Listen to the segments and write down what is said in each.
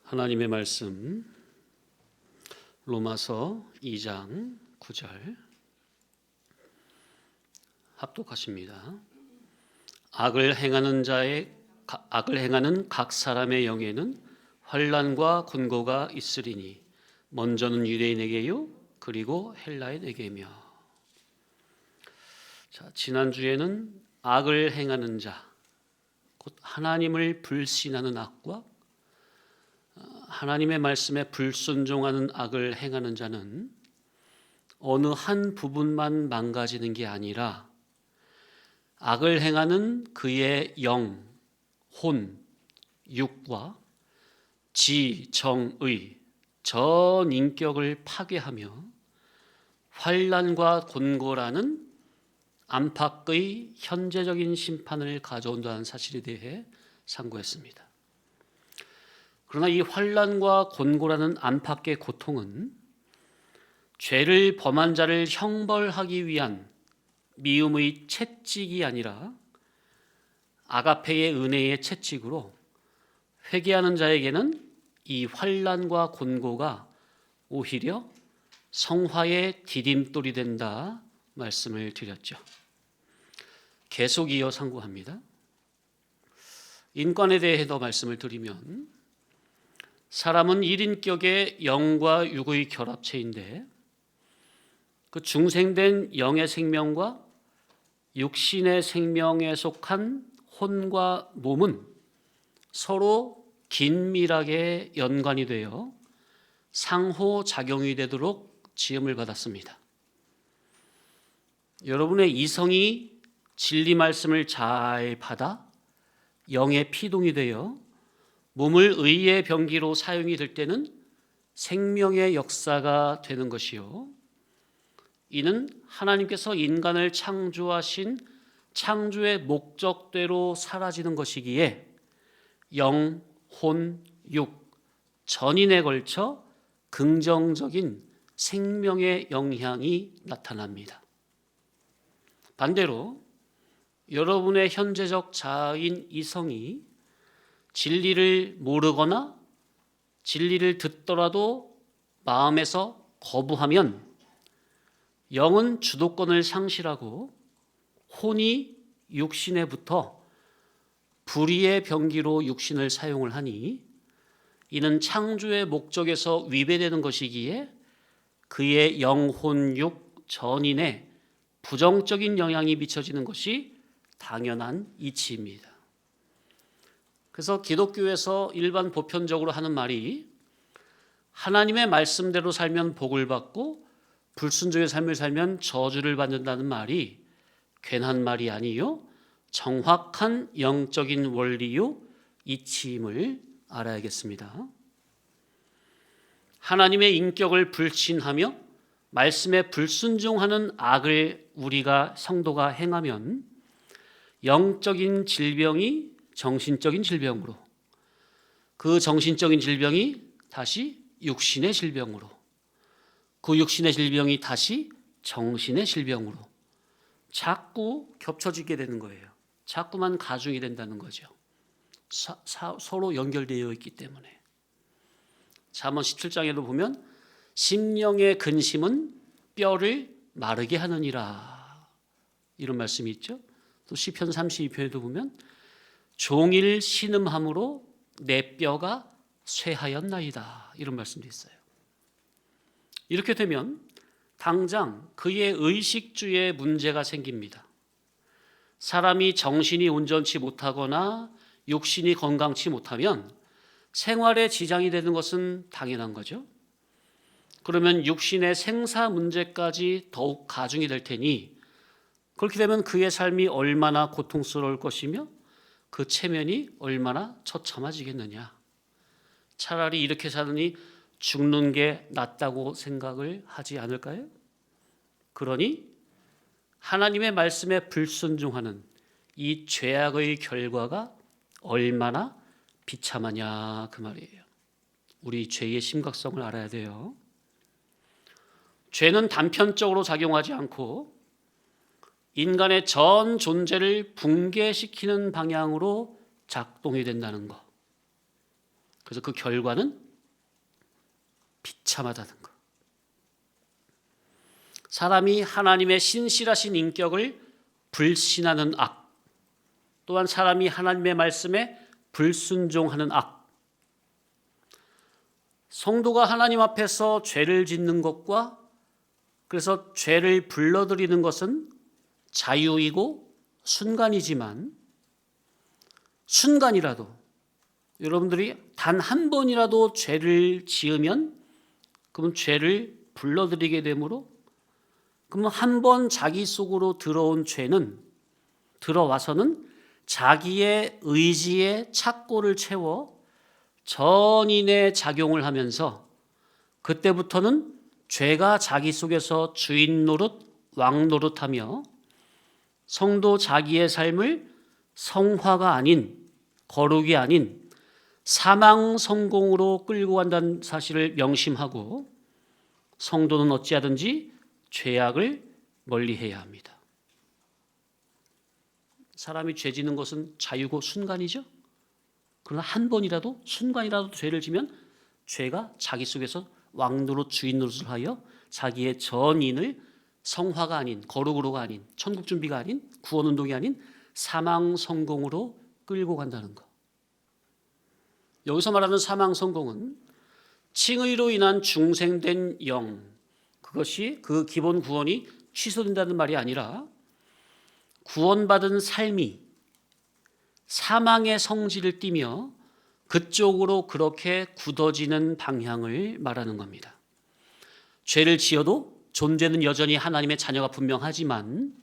하나님의 말씀 로마서 2장 9절 합독하십니다. 악을 행하는 각 사람의 영에는 환난과 곤고가 있으리니 먼저는 유대인에게요 그리고 헬라인에게며. 지난주에는 악을 행하는 자, 곧 하나님을 불신하는 악과 하나님의 말씀에 불순종하는 악을 행하는 자는 어느 한 부분만 망가지는 게 아니라 악을 행하는 그의 영, 혼, 육과 지, 정, 의 전 인격을 파괴하며 환난과 곤고라는 안팎의 현재적인 심판을 가져온다는 사실에 대해 상고했습니다. 그러나 이 환난과 곤고라는 안팎의 고통은 죄를 범한 자를 형벌하기 위한 미움의 채찍이 아니라 아가페의 은혜의 채찍으로 회개하는 자에게는 이 환난과 곤고가 오히려 성화의 디딤돌이 된다 말씀을 드렸죠. 계속 이어 상고합니다. 인권에 대해서 말씀을 드리면 사람은 1인격의 영과 육의 결합체인데 그 중생된 영의 생명과 육신의 생명에 속한 혼과 몸은 서로 긴밀하게 연관이 되어 상호작용이 되도록 지음을 받았습니다. 여러분의 이성이 진리 말씀을 잘 받아 영의 피동이 되어 몸을 의의 병기로 사용이 될 때는 생명의 역사가 되는 것이요, 이는 하나님께서 인간을 창조하신 창조의 목적대로 사라지는 것이기에 영, 혼, 육 전인에 걸쳐 긍정적인 생명의 영향이 나타납니다. 반대로 여러분의 현재적 자아인 이성이 진리를 모르거나 진리를 듣더라도 마음에서 거부하면 영은 주도권을 상실하고 혼이 육신에 붙어 불의의 병기로 육신을 사용을 하니 이는 창조의 목적에서 위배되는 것이기에 그의 영, 혼, 육 전인에 부정적인 영향이 미쳐지는 것이 당연한 이치입니다. 그래서 기독교에서 일반 보편적으로 하는 말이 하나님의 말씀대로 살면 복을 받고 불순종의 삶을 살면 저주를 받는다는 말이 괜한 말이 아니요 정확한 영적인 원리요 이치임을 알아야겠습니다. 하나님의 인격을 불신하며 말씀에 불순종하는 악을 우리가 성도가 행하면 영적인 질병이 정신적인 질병으로, 그 정신적인 질병이 다시 육신의 질병으로, 그 육신의 질병이 다시 정신의 질병으로 자꾸 겹쳐지게 되는 거예요. 자꾸만 가중이 된다는 거죠. 서로 연결되어 있기 때문에. 잠언 17장에도 보면 심령의 근심은 뼈를 마르게 하느니라 이런 말씀이 있죠. 또 시편 32편에도 보면 종일 신음함으로 내 뼈가 쇠하였나이다 이런 말씀도 있어요. 이렇게 되면 당장 그의 의식주에 문제가 생깁니다. 사람이 정신이 온전치 못하거나 육신이 건강치 못하면 생활에 지장이 되는 것은 당연한 거죠. 그러면 육신의 생사 문제까지 더욱 가중이 될 테니 그렇게 되면 그의 삶이 얼마나 고통스러울 것이며 그 체면이 얼마나 처참해지겠느냐. 차라리 이렇게 사느니 죽는 게 낫다고 생각을 하지 않을까요? 그러니 하나님의 말씀에 불순종하는 이 죄악의 결과가 얼마나 비참하냐 그 말이에요. 우리 죄의 심각성을 알아야 돼요. 죄는 단편적으로 작용하지 않고 인간의 전 존재를 붕괴시키는 방향으로 작동이 된다는 것. 그래서 그 결과는 비참하다는 것. 사람이 하나님의 신실하신 인격을 불신하는 악, 또한 사람이 하나님의 말씀에 불순종하는 악, 성도가 하나님 앞에서 죄를 짓는 것과 그래서 죄를 불러들이는 것은 자유이고 순간이지만 순간이라도 여러분들이 단 한 번이라도 죄를 지으면 그러면 죄를 불러들이게 되므로 그러면 한 번 자기 속으로 들어온 죄는 들어와서는 자기의 의지에 착고를 채워 전인의 작용을 하면서 그때부터는 죄가 자기 속에서 주인 노릇, 왕 노릇하며 성도 자기의 삶을 성화가 아닌 거룩이 아닌 사망 성공으로 끌고 간다는 사실을 명심하고 성도는 어찌하든지 죄악을 멀리해야 합니다. 사람이 죄 지는 것은 자유고 순간이죠. 그러나 한 번이라도 순간이라도 죄를 지면 죄가 자기 속에서 왕노릇 주인 노릇을 하여 자기의 전인을 성화가 아닌 거룩으로가 아닌 천국 준비가 아닌 구원 운동이 아닌 사망 성공으로 끌고 간다는 것. 여기서 말하는 사망 성공은 칭의로 인한 중생된 영, 그것이 그 기본 구원이 취소된다는 말이 아니라 구원받은 삶이 사망의 성질을 띠며 그쪽으로 그렇게 굳어지는 방향을 말하는 겁니다. 죄를 지어도 존재는 여전히 하나님의 자녀가 분명하지만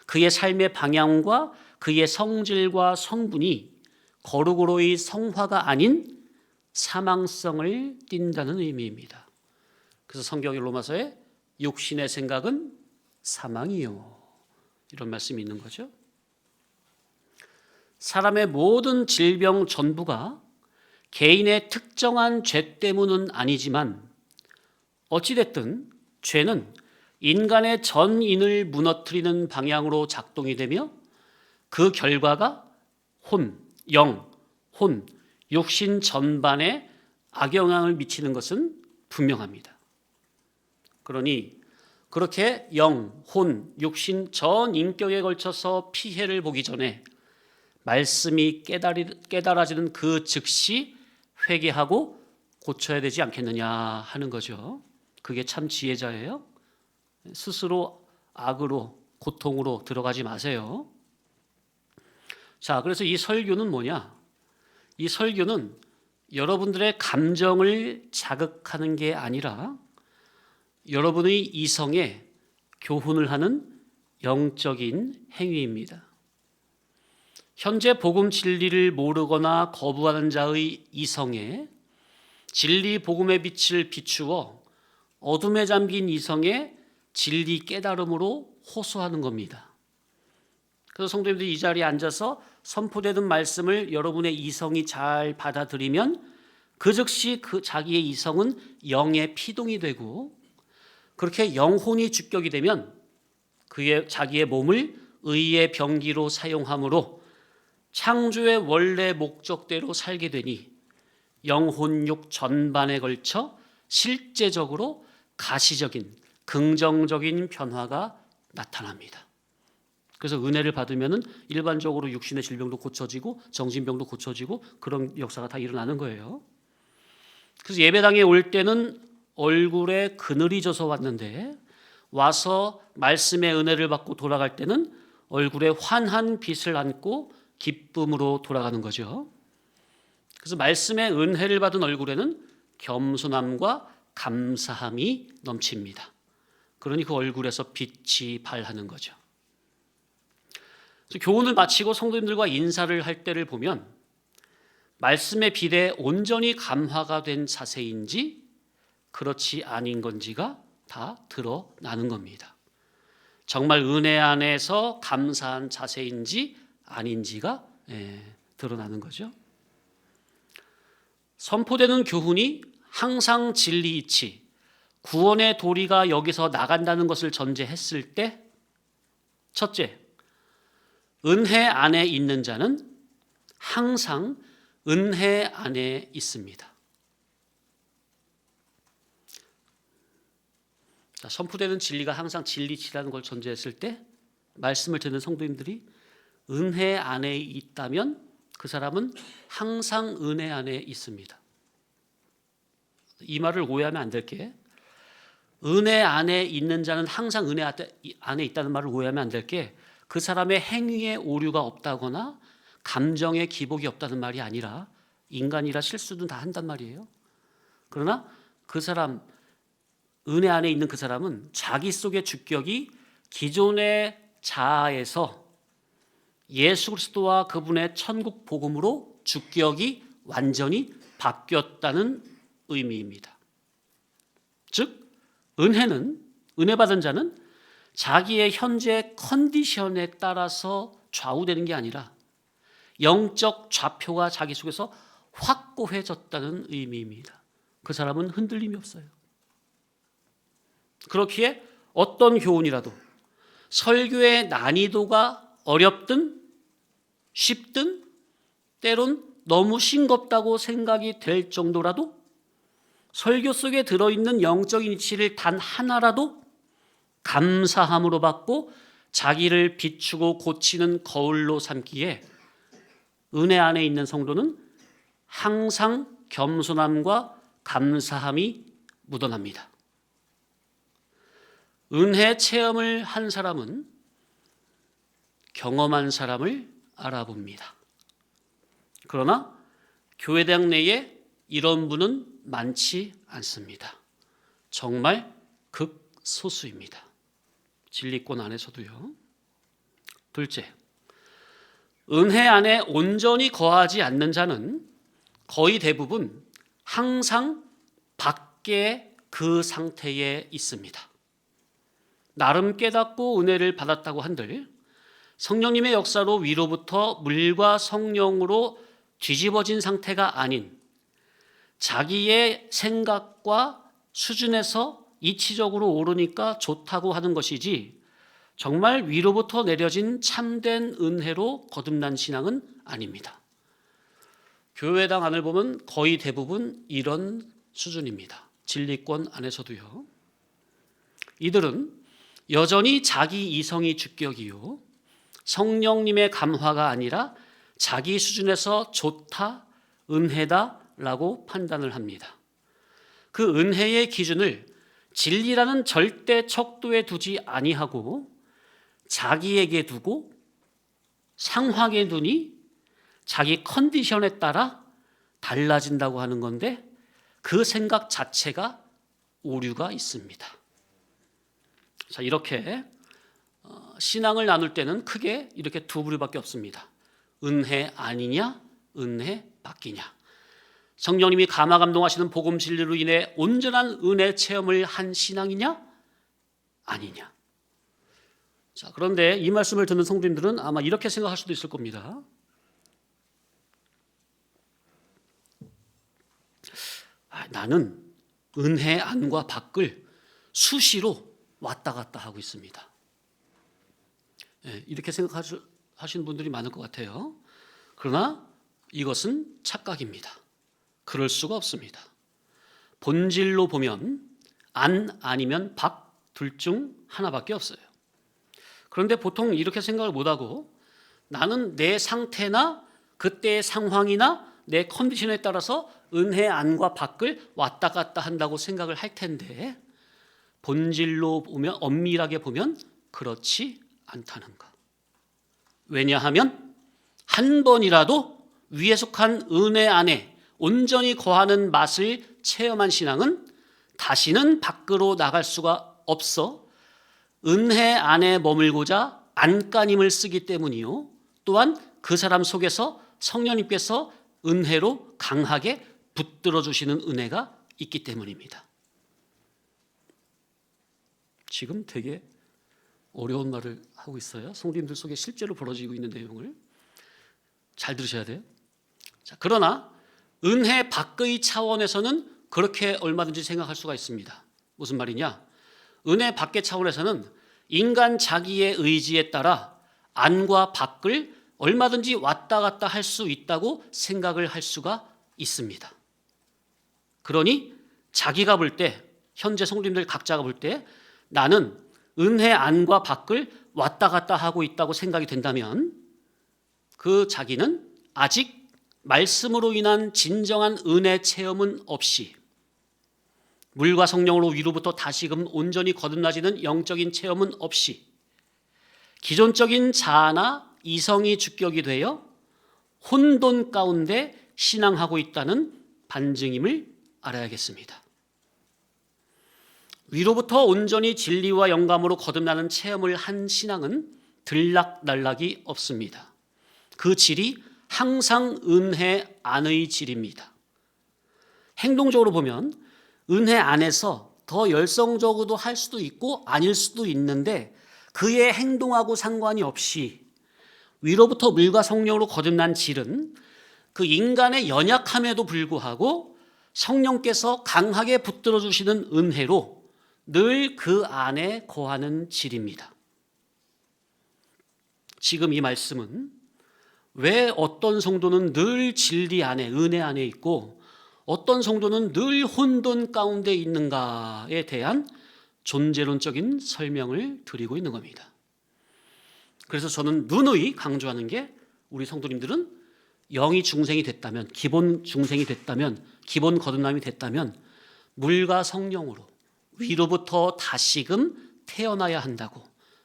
그의 삶의 방향과 그의 성질과 성분이 거룩으로의 성화가 아닌 사망성을 띈다는 의미입니다. 그래서 성경의 로마서에 육신의 생각은 사망이요, 이런 말씀이 있는 거죠. 사람의 모든 질병 전부가 개인의 특정한 죄 때문은 아니지만 어찌됐든 죄는 인간의 전인을 무너뜨리는 방향으로 작동이 되며 그 결과가 육신 전반에 악영향을 미치는 것은 분명합니다. 그러니 그렇게 육신 전 인격에 걸쳐서 피해를 보기 전에 말씀이 깨달아지는 그 즉시 회개하고 고쳐야 되지 않겠느냐 하는 거죠. 그게 참 지혜자예요. 스스로 악으로 고통으로 들어가지 마세요. 자, 그래서 이 설교는 뭐냐? 이 설교는 여러분들의 감정을 자극하는 게 아니라 여러분의 이성에 교훈을 하는 영적인 행위입니다. 현재 복음 진리를 모르거나 거부하는 자의 이성에 진리 복음의 빛을 비추어 어둠에 잠긴 이성에 진리 깨달음으로 호소하는 겁니다. 그래서 성도님들이 이 자리에 앉아서 선포되는 말씀을 여러분의 이성이 잘 받아들이면 그 즉시 그 자기의 이성은 영의 피동이 되고 그렇게 영혼이 주격이 되면 자기의 몸을 의의 병기로 사용함으로 창조의 원래 목적대로 살게 되니 영혼육 전반에 걸쳐 실제적으로 가시적인 긍정적인 변화가 나타납니다. 그래서 은혜를 받으면 일반적으로 육신의 질병도 고쳐지고 정신병도 고쳐지고 그런 역사가 다 일어나는 거예요. 그래서 예배당에 올 때는 얼굴에 그늘이 져서 왔는데 와서 말씀의 은혜를 받고 돌아갈 때는 얼굴에 환한 빛을 안고 기쁨으로 돌아가는 거죠. 그래서 말씀의 은혜를 받은 얼굴에는 겸손함과 감사함이 넘칩니다. 그러니 그 얼굴에서 빛이 발하는 거죠. 그래서 교훈을 마치고 성도님들과 인사를 할 때를 보면 말씀의 빛에 온전히 감화가 된 자세인지 그렇지 아닌 건지가 다 드러나는 겁니다. 정말 은혜 안에서 감사한 자세인지 아닌지가 드러나는 거죠. 선포되는 교훈이 항상 진리이치 구원의 도리가 여기서 나간다는 것을 전제했을 때 첫째, 은혜 안에 있는 자는 항상 은혜 안에 있습니다. 자, 선포되는 진리가 항상 진리치라는 걸 전제했을 때 말씀을 듣는 성도님들이 은혜 안에 있다면 그 사람은 항상 은혜 안에 있습니다. 이 말을 오해하면 안 될 게, 은혜 안에 있는 자는 항상 은혜 안에 있다는 말을 오해하면 안 될 게, 그 사람의 행위에 오류가 없다거나 감정에 기복이 없다는 말이 아니라 인간이라 실수는 다 한단 말이에요. 그러나 그 사람, 은혜 안에 있는 그 사람은 자기 속의 주격이 기존의 자아에서 예수 그리스도와 그분의 천국 복음으로 주격이 완전히 바뀌었다는 의미입니다. 즉 은혜는, 은혜 받은 자는 자기의 현재 컨디션에 따라서 좌우되는 게 아니라 영적 좌표가 자기 속에서 확고해졌다는 의미입니다. 그 사람은 흔들림이 없어요. 그렇기에 어떤 교훈이라도 설교의 난이도가 어렵든 쉽든 때론 너무 싱겁다고 생각이 될 정도라도 설교 속에 들어있는 영적인 이치를 단 하나라도 감사함으로 받고 자기를 비추고 고치는 거울로 삼기에 은혜 안에 있는 성도는 항상 겸손함과 감사함이 묻어납니다. 은혜 체험을 한 사람은 경험한 사람을 알아봅니다. 그러나 교회당 내에 이런 분은 많지 않습니다. 정말 극소수입니다. 진리권 안에서도요. 둘째, 은혜 안에 온전히 거하지 않는 자는 거의 대부분 항상 밖에 그 상태에 있습니다. 나름 깨닫고 은혜를 받았다고 한들 성령님의 역사로 위로부터 물과 성령으로 뒤집어진 상태가 아닌 자기의 생각과 수준에서 이치적으로 오르니까 좋다고 하는 것이지 정말 위로부터 내려진 참된 은혜로 거듭난 신앙은 아닙니다. 교회당 안을 보면 거의 대부분 이런 수준입니다. 진리권 안에서도요. 이들은 여전히 자기 이성이 주격이요, 성령님의 감화가 아니라 자기 수준에서 좋다, 은혜다라고 판단을 합니다. 그 은혜의 기준을 진리라는 절대 척도에 두지 아니하고 자기에게 두고 상황에 두니 자기 컨디션에 따라 달라진다고 하는 건데 그 생각 자체가 오류가 있습니다. 자, 이렇게 신앙을 나눌 때는 크게 이렇게 두 부류밖에 없습니다. 은혜 아니냐, 은혜 받기냐. 성령님이 감화 감동하시는 복음 진리로 인해 온전한 은혜 체험을 한 신앙이냐, 아니냐. 자, 그런데 이 말씀을 듣는 성도님들은 아마 이렇게 생각할 수도 있을 겁니다. 나는 은혜 안과 밖을 수시로 왔다 갔다 하고 있습니다. 이렇게 생각하시는 분들이 많을 것 같아요. 그러나 이것은 착각입니다. 그럴 수가 없습니다. 본질로 보면 안 아니면 밖 둘 중 하나밖에 없어요. 그런데 보통 이렇게 생각을 못하고 나는 내 상태나 그때의 상황이나 내 컨디션에 따라서 은혜 안과 밖을 왔다 갔다 한다고 생각을 할 텐데 본질로 보면, 엄밀하게 보면 그렇지 않다는 것. 왜냐하면 한 번이라도 위에 속한 은혜 안에 온전히 거하는 맛을 체험한 신앙은 다시는 밖으로 나갈 수가 없어 은혜 안에 머물고자 안간힘을 쓰기 때문이요, 또한 그 사람 속에서 성령님께서 은혜로 강하게 붙들어 주시는 은혜가 있기 때문입니다. 지금 되게 어려운 말을 하고 있어요. 성도님들 속에 실제로 벌어지고 있는 내용을 잘 들으셔야 돼요. 자, 그러나 은혜 밖의 차원에서는 그렇게 얼마든지 생각할 수가 있습니다. 무슨 말이냐? 은혜 밖의 차원에서는 인간 자기의 의지에 따라 안과 밖을 얼마든지 왔다 갔다 할 수 있다고 생각을 할 수가 있습니다. 그러니 자기가 볼 때, 현재 성도님들 각자가 볼 때 나는 은혜 안과 밖을 왔다 갔다 하고 있다고 생각이 된다면 그 자기는 아직 말씀으로 인한 진정한 은혜 체험은 없이 물과 성령으로 위로부터 다시금 온전히 거듭나지는 영적인 체험은 없이 기존적인 자아나 이성이 주격이 되어 혼돈 가운데 신앙하고 있다는 반증임을 알아야겠습니다. 위로부터 온전히 진리와 영감으로 거듭나는 체험을 한 신앙은 들락날락이 없습니다. 그 질이 항상 은혜 안의 질입니다. 행동적으로 보면 은혜 안에서 더 열성적으로도 할 수도 있고 아닐 수도 있는데 그의 행동하고 상관이 없이 위로부터 물과 성령으로 거듭난 질은 그 인간의 연약함에도 불구하고 성령께서 강하게 붙들어 주시는 은혜로 늘 그 안에 거하는 질입니다. 지금 이 말씀은 왜 어떤 성도는 늘 진리 안에 은혜 안에 있고 어떤 성도는 늘 혼돈 가운데 있는가에 대한 존재론적인 설명을 드리고 있는 겁니다. 그래서 저는 누누이 강조하는 게 우리 성도님들은 영이 중생이 됐다면, 기본 중생이 됐다면, 기본 거듭남이 됐다면 물과 성령으로 위로부터 다시금 태어나야 한다고,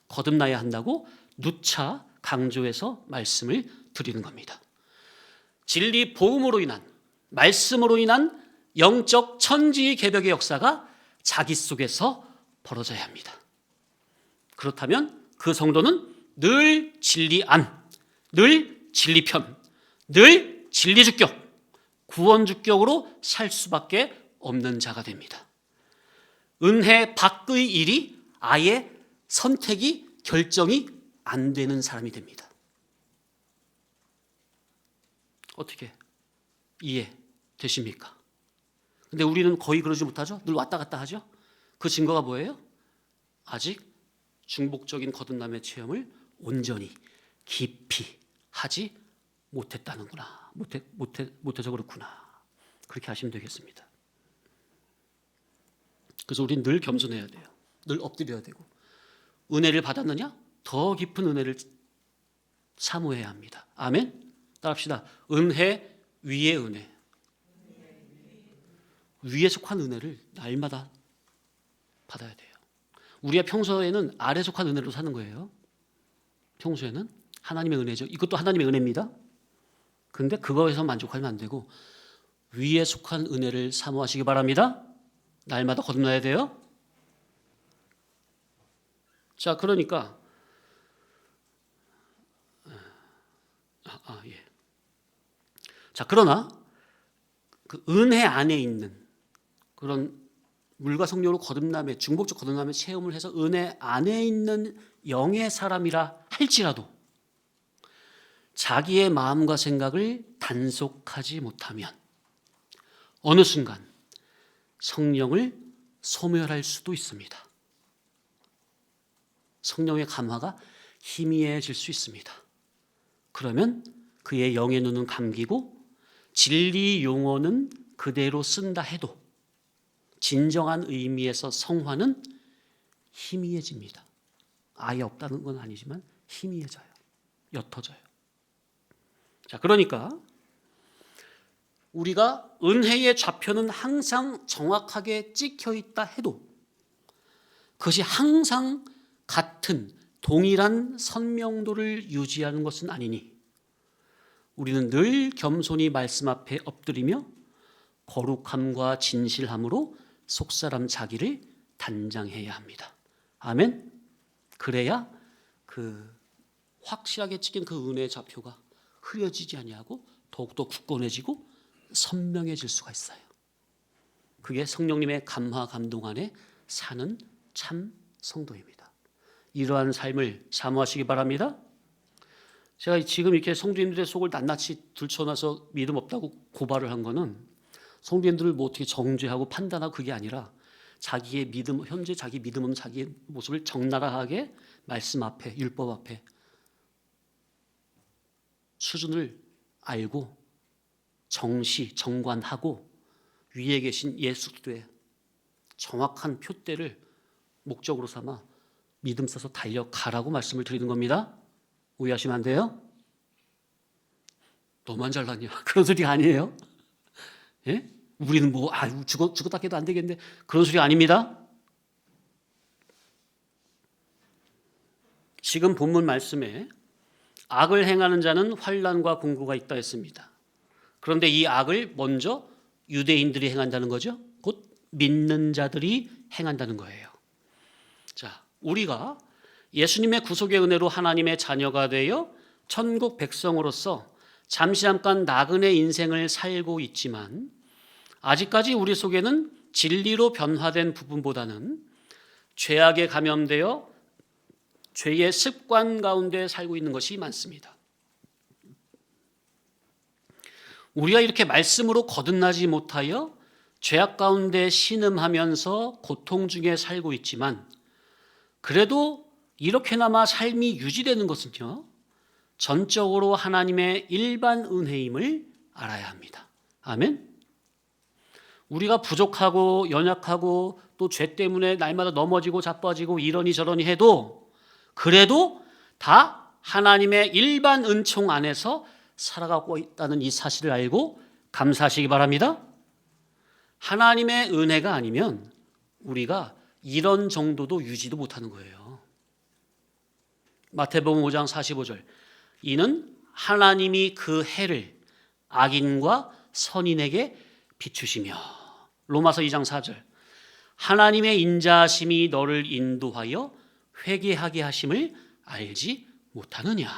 거듭나야 한다고 누차 강조해서 말씀을 드리는 겁니다. 진리 보음으로 인한, 말씀으로 인한 영적 천지 개벽의 역사가 자기 속에서 벌어져야 합니다. 그렇다면 그 성도는 늘 진리 안, 늘 진리 편, 늘 진리 주격, 구원 주격으로 살 수밖에 없는 자가 됩니다. 은혜 밖의 일이 아예 선택이 결정이 안 되는 사람이 됩니다. 어떻게 이해되십니까? 근데 우리는 거의 그러지 못하죠. 늘 왔다 갔다 하죠. 그 증거가 뭐예요? 아직 중복적인 거듭남의 체험을 온전히 깊이 하지 못했다는구나. 못해서 그렇구나. 그렇게 하시면 되겠습니다. 그래서 우리는 늘 겸손해야 돼요. 늘 엎드려야 되고 은혜를 받았느냐? 더 깊은 은혜를 사모해야 합니다. 아멘? 따라합시다. 은혜 위에 은혜. 위에 속한 은혜를 날마다 받아야 돼요. 우리가 평소에는 아래 속한 은혜로 사는 거예요. 평소에는 하나님의 은혜죠. 이것도 하나님의 은혜입니다. 그런데 그거에서 만족하면 안 되고 위에 속한 은혜를 사모하시기 바랍니다. 날마다 거듭나야 돼요. 자, 그러니까 예. 자, 그러나 그 은혜 안에 있는 그런 물과 성령으로 거듭남의 중복적 거듭남의 체험을 해서 은혜 안에 있는 영의 사람이라 할지라도 자기의 마음과 생각을 단속하지 못하면 어느 순간 성령을 소멸할 수도 있습니다. 성령의 감화가 희미해질 수 있습니다. 그러면 그의 영의 눈은 감기고 진리 용어는 그대로 쓴다 해도 진정한 의미에서 성화는 희미해집니다. 아예 없다는 건 아니지만 희미해져요. 옅어져요. 자, 그러니까 우리가 은혜의 좌표는 항상 정확하게 찍혀 있다 해도 그것이 항상 같은 동일한 선명도를 유지하는 것은 아니니 우리는 늘 겸손히 말씀 앞에 엎드리며 거룩함과 진실함으로 속사람 자기를 단장해야 합니다. 아멘. 그래야 그 확실하게 찍힌 그 은혜의 좌표가 흐려지지 아니하고 더욱더 굳건해지고 선명해질 수가 있어요. 그게 성령님의 감화 감동 안에 사는 참 성도입니다. 이러한 삶을 사모하시기 바랍니다. 제가 지금 이렇게 성도님들의 속을 낱낱이 들춰놔서 믿음 없다고 고발을 한 거는 성도님들을 뭐 어떻게 정죄하고 판단하고 그게 아니라 자기의 믿음, 현재 자기 믿음 없는 자기의 모습을 적나라하게 말씀 앞에, 율법 앞에 수준을 알고 정시, 정관하고 위에 계신 예수 그리스도의 정확한 표대를 목적으로 삼아 믿음 써서 달려가라고 말씀을 드리는 겁니다. 오해하시면 안 돼요. 너만 잘났냐? 그런 소리가 아니에요. 예? 우리는 뭐 죽었다 깨도 안 되겠는데 그런 소리가 아닙니다. 지금 본문 말씀에 악을 행하는 자는 환난과 공고가 있다 했습니다. 그런데 이 악을 먼저 유대인들이 행한다는 거죠. 곧 믿는 자들이 행한다는 거예요. 자, 우리가 예수님의 구속의 은혜로 하나님의 자녀가 되어 천국 백성으로서 잠깐 나그네 인생을 살고 있지만 아직까지 우리 속에는 진리로 변화된 부분보다는 죄악에 감염되어 죄의 습관 가운데 살고 있는 것이 많습니다. 우리가 이렇게 말씀으로 거듭나지 못하여 죄악 가운데 신음하면서 고통 중에 살고 있지만 그래도 이렇게나마 삶이 유지되는 것은요, 전적으로 하나님의 일반 은혜임을 알아야 합니다. 아멘. 우리가 부족하고 연약하고 또 죄 때문에 날마다 넘어지고 자빠지고 이러니 저러니 해도 그래도 다 하나님의 일반 은총 안에서 살아가고 있다는 이 사실을 알고 감사하시기 바랍니다. 하나님의 은혜가 아니면 우리가 이런 정도도 유지도 못하는 거예요. 마태복음 5장 45절, 이는 하나님이 그 해를 악인과 선인에게 비추시며, 로마서 2장 4절, 하나님의 인자하심이 너를 인도하여 회개하게 하심을 알지 못하느냐.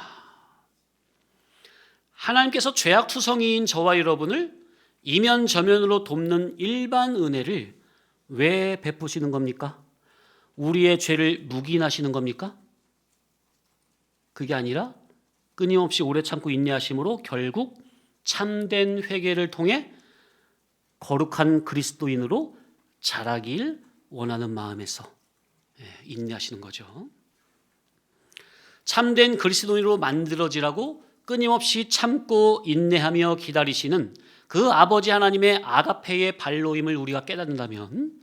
하나님께서 죄악투성이인 저와 여러분을 이면저면으로 돕는 일반 은혜를 왜 베푸시는 겁니까? 우리의 죄를 묵인하시는 겁니까? 그게 아니라 끊임없이 오래 참고 인내하심으로 결국 참된 회개를 통해 거룩한 그리스도인으로 자라길 원하는 마음에서 인내하시는 거죠. 참된 그리스도인으로 만들어지라고 끊임없이 참고 인내하며 기다리시는 그 아버지 하나님의 아가페의 발로임을 우리가 깨닫는다면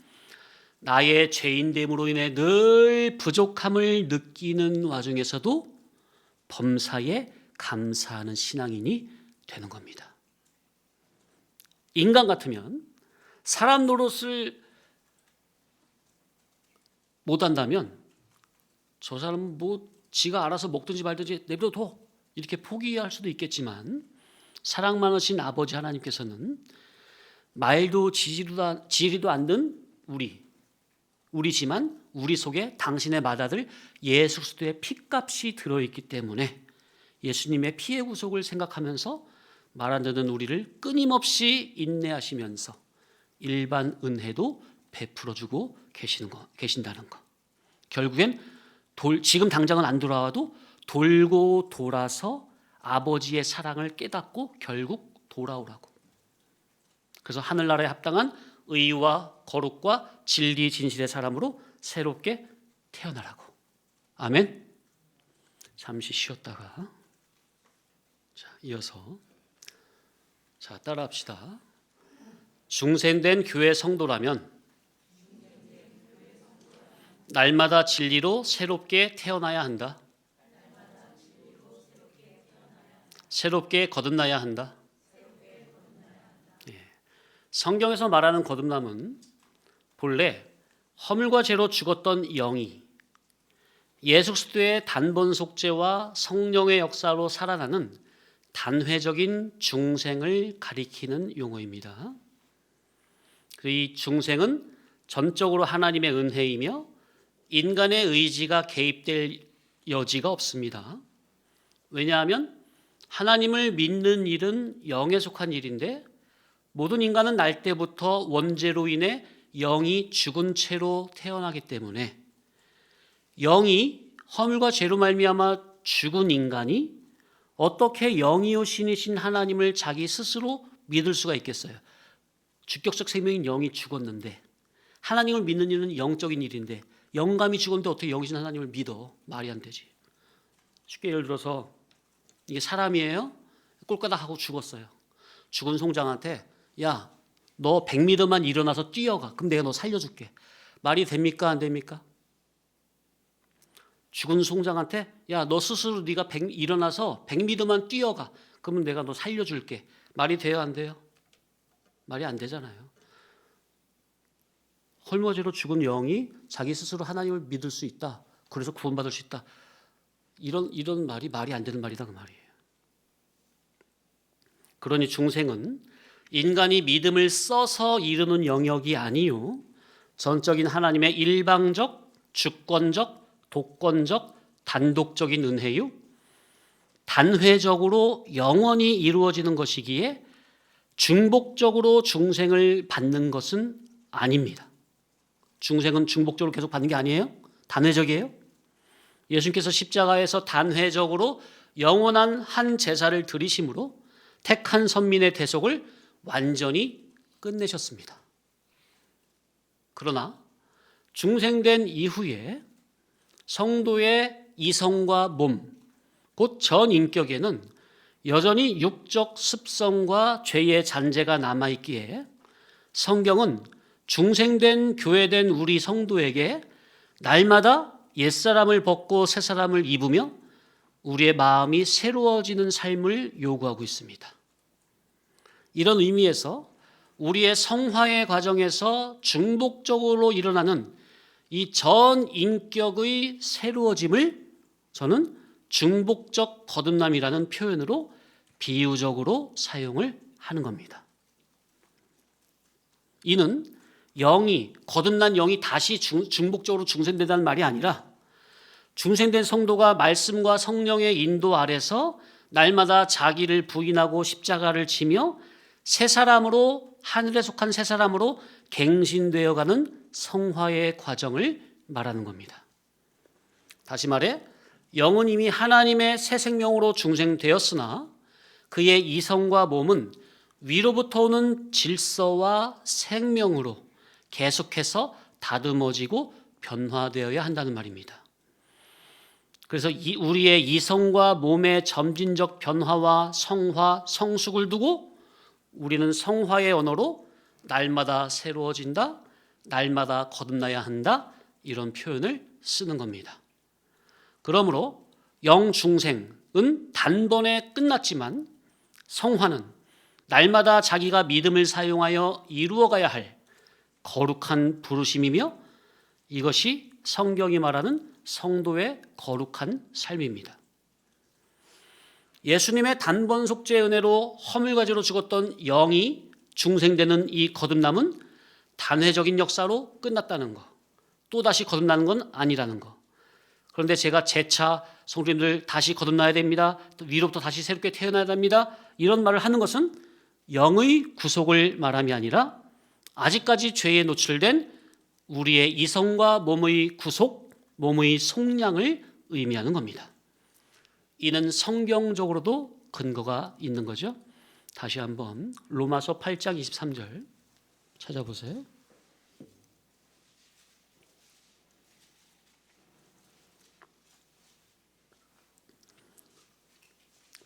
나의 죄인됨으로 인해 늘 부족함을 느끼는 와중에서도 범사에 감사하는 신앙인이 되는 겁니다. 인간 같으면 사람 노릇을 못한다면 저 사람은 뭐 지가 알아서 먹든지 말든지 내버려둬 이렇게 포기할 수도 있겠지만 사랑 많으신 아버지 하나님께서는 말도 지리도 않는 우리지만 우리 속에 당신의 맏아들 예수 그리스도의 피값이 들어있기 때문에 예수님의 피의 구속을 생각하면서 말 안 듣는 우리를 끊임없이 인내하시면서 일반 은혜도 베풀어주고 계신다는 것. 결국엔 지금 당장은 안 돌아와도 돌고 돌아서 아버지의 사랑을 깨닫고 결국 돌아오라고. 그래서 하늘나라에 합당한 의와 거룩과 진리 진실의 사람으로 새롭게 태어나라고. 아멘. 잠시 쉬었다가 이어서 따라합시다. 중생된 교회 성도라면 날마다 진리로 새롭게 태어나야 한다. 새롭게 거듭나야 한다. 성경에서 말하는 거듭남은 본래 허물과 죄로 죽었던 영이 예수 그리스도의 단번 속죄와 성령의 역사로 살아나는 단회적인 중생을 가리키는 용어입니다. 이 중생은 전적으로 하나님의 은혜이며 인간의 의지가 개입될 여지가 없습니다. 왜냐하면 하나님을 믿는 일은 영에 속한 일인데 모든 인간은 날 때부터 원죄로 인해 영이 죽은 채로 태어나기 때문에 영이 허물과 죄로 말미암아 죽은 인간이 어떻게 영이요 신이신 하나님을 자기 스스로 믿을 수가 있겠어요? 주격적 생명인 영이 죽었는데 하나님을 믿는 일은 영적인 일인데 영감이 죽었는데 어떻게 영이신 하나님을 믿어? 말이 안 되지. 쉽게 예를 들어서 이게 사람이에요. 꼴까닥하고 죽었어요. 죽은 송장한테 야, 너 100m만 일어나서 뛰어가. 그럼 내가 너 살려줄게. 말이 됩니까? 안 됩니까? 죽은 송장한테 야, 너 스스로 네가 일어나서 100m만 뛰어가. 그러면 내가 너 살려줄게. 말이 돼요, 안 돼요? 말이 안 되잖아요. 헐머지로 죽은 영이 자기 스스로 하나님을 믿을 수 있다. 그래서 구원받을 수 있다. 이런 말이 안 되는 말이다 그 말이에요. 그러니 중생은 인간이 믿음을 써서 이루는 영역이 아니요 전적인 하나님의 일방적, 주권적, 독권적, 단독적인 은혜요 단회적으로 영원히 이루어지는 것이기에 중복적으로 중생을 받는 것은 아닙니다. 중생은 중복적으로 계속 받는 게 아니에요. 단회적이에요. 예수님께서 십자가에서 단회적으로 영원한 한 제사를 드리심으로 택한 선민의 대속을 완전히 끝내셨습니다. 그러나 중생된 이후에 성도의 이성과 몸, 곧 전인격에는 여전히 육적 습성과 죄의 잔재가 남아있기에 성경은 중생된 교회된 우리 성도에게 날마다 옛사람을 벗고 새사람을 입으며 우리의 마음이 새로워지는 삶을 요구하고 있습니다. 이런 의미에서 우리의 성화의 과정에서 중복적으로 일어나는 이 전 인격의 새로워짐을 저는 중복적 거듭남이라는 표현으로 비유적으로 사용을 하는 겁니다. 이는 거듭난 영이 다시 중복적으로 중생된다는 말이 아니라 중생된 성도가 말씀과 성령의 인도 아래서 날마다 자기를 부인하고 십자가를 지며 새 사람으로 하늘에 속한 새 사람으로 갱신되어가는 성화의 과정을 말하는 겁니다. 다시 말해 영은 이미 하나님의 새 생명으로 중생되었으나 그의 이성과 몸은 위로부터 오는 질서와 생명으로 계속해서 다듬어지고 변화되어야 한다는 말입니다. 그래서 우리의 이성과 몸의 점진적 변화와 성화, 성숙을 두고 우리는 성화의 언어로 날마다 새로워진다, 날마다 거듭나야 한다 이런 표현을 쓰는 겁니다. 그러므로 영중생은 단번에 끝났지만 성화는 날마다 자기가 믿음을 사용하여 이루어가야 할 거룩한 부르심이며 이것이 성경이 말하는 성도의 거룩한 삶입니다. 예수님의 단번 속죄의 은혜로 허물가지로 죽었던 영이 중생되는 이 거듭남은 단회적인 역사로 끝났다는 거, 또다시 거듭나는 건 아니라는 거. 그런데 제가 재차 성도님들 다시 거듭나야 됩니다, 위로부터 다시 새롭게 태어나야 됩니다 이런 말을 하는 것은 영의 구속을 말함이 아니라 아직까지 죄에 노출된 우리의 이성과 몸의 구속, 몸의 속량을 의미하는 겁니다. 이는 성경적으로도 근거가 있는 거죠. 다시 한번 로마서 8장 23절 찾아보세요.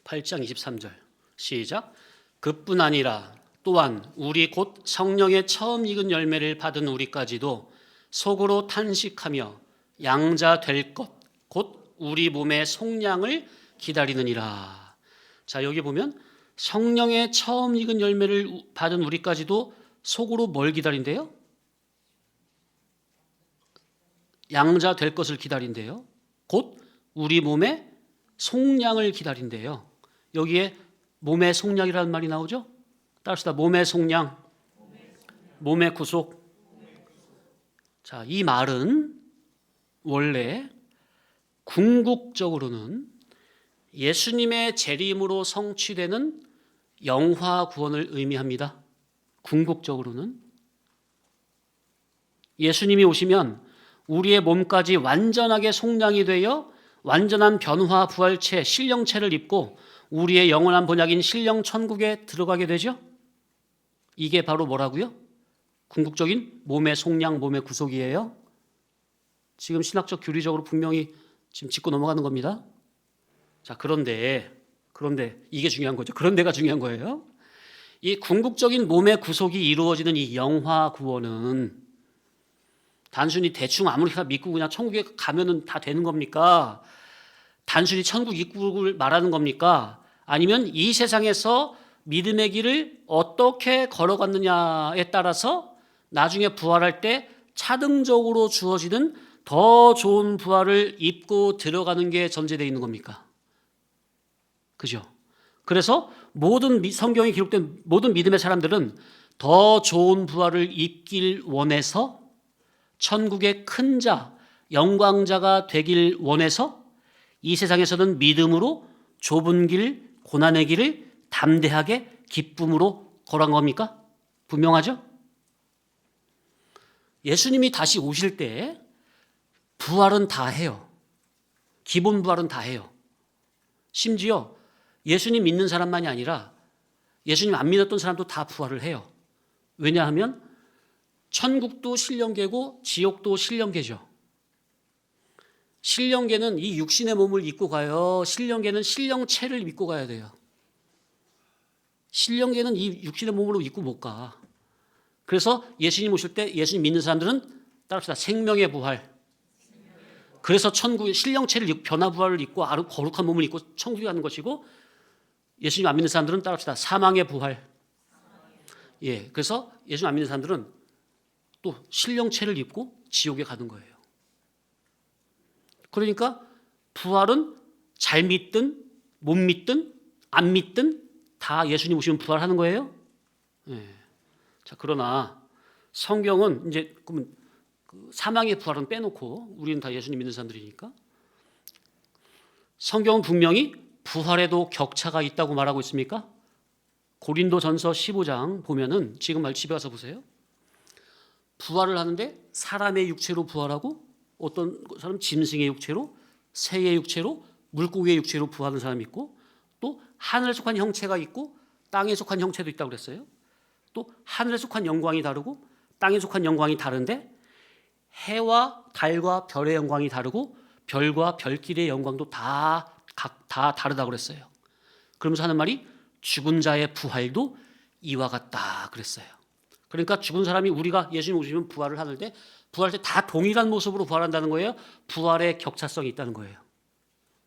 (8장 23절) 시작. 그뿐 아니라 또한 우리 곧 성령의 처음 익은 열매를 받은 우리까지도 속으로 탄식하며 양자 될 것 곧 우리 몸의 속량을 기다리느니라. 자, 여기 보면 성령의 처음 익은 열매를 받은 우리까지도 속으로 뭘 기다린대요? 양자 될 것을 기다린대요. 곧 우리 몸의 속량을 기다린대요. 여기에 몸의 속량이라는 말이 나오죠? 따릅시다. 몸의 속량, 몸의 구속. 자, 이 말은 원래 궁극적으로는 예수님의 재림으로 성취되는 영화 구원을 의미합니다. 궁극적으로는 예수님이 오시면 우리의 몸까지 완전하게 속량이 되어 완전한 변화 부활체, 신령체를 입고 우리의 영원한 본약인 신령 천국에 들어가게 되죠. 이게 바로 뭐라고요? 궁극적인 몸의 속량, 몸의 구속이에요. 지금 신학적 교리적으로 분명히 지금 짚고 넘어가는 겁니다. 자, 그런데 이게 중요한 거죠. 그런데가 중요한 거예요. 이 궁극적인 몸의 구속이 이루어지는 이 영화 구원은 단순히 대충 아무렇게나 믿고 그냥 천국에 가면은 다 되는 겁니까? 단순히 천국 입국을 말하는 겁니까? 아니면 이 세상에서 믿음의 길을 어떻게 걸어갔느냐에 따라서 나중에 부활할 때 차등적으로 주어지는 더 좋은 부활을 입고 들어가는 게 전제되어 있는 겁니까? 그죠? 그래서 모든 성경에 기록된 모든 믿음의 사람들은 더 좋은 부활을 입길 원해서 천국의 큰 자, 영광자가 되길 원해서 이 세상에서는 믿음으로 좁은 길, 고난의 길을 담대하게 기쁨으로 걸어간 겁니까? 분명하죠? 예수님이 다시 오실 때 부활은 다 해요. 기본 부활은 다 해요. 심지어 예수님 믿는 사람만이 아니라 예수님 안 믿었던 사람도 다 부활을 해요. 왜냐하면 천국도 신령계고 지옥도 신령계죠. 신령계는 이 육신의 몸을 입고 가요. 신령계는 신령체를 입고 가야 돼요. 신령계는 이 육신의 몸으로 입고 못 가. 그래서 예수님 오실 때 예수님 믿는 사람들은 따라합시다. 생명의 부활. 그래서 천국의 신령체를 변화부활을 입고 거룩한 몸을 입고 천국에 가는 것이고, 예수님 안 믿는 사람들은 따라합시다. 사망의 부활. 예, 그래서 예수님 안 믿는 사람들은 또 신령체를 입고 지옥에 가는 거예요. 그러니까 부활은 잘 믿든 못 믿든 안 믿든 다 예수님 오시면 부활하는 거예요. 예. 자, 그러나 성경은 이제 그러면 사망의 부활은 빼놓고 우리는 다 예수님 믿는 사람들이니까 성경은 분명히 부활에도 격차가 있다고 말하고 있습니까? 고린도전서 15장 보면은 지금 말 집에 가서 보세요. 부활을 하는데 사람의 육체로 부활하고 어떤 사람 짐승의 육체로, 새의 육체로, 물고기의 육체로 부활하는 사람이 있고, 또 하늘에 속한 형체가 있고 땅에 속한 형체도 있다고 그랬어요. 또 하늘에 속한 영광이 다르고 땅에 속한 영광이 다른데 해와 달과 별의 영광이 다르고 별과 별끼리의 영광도 다 다르다고 그랬어요. 그러면서 하는 말이 죽은 자의 부활도 이와 같다 그랬어요. 그러니까 죽은 사람이 우리가 예수님 오시면 부활을 하는데 부활할 때 다 동일한 모습으로 부활한다는 거예요. 부활의 격차성이 있다는 거예요.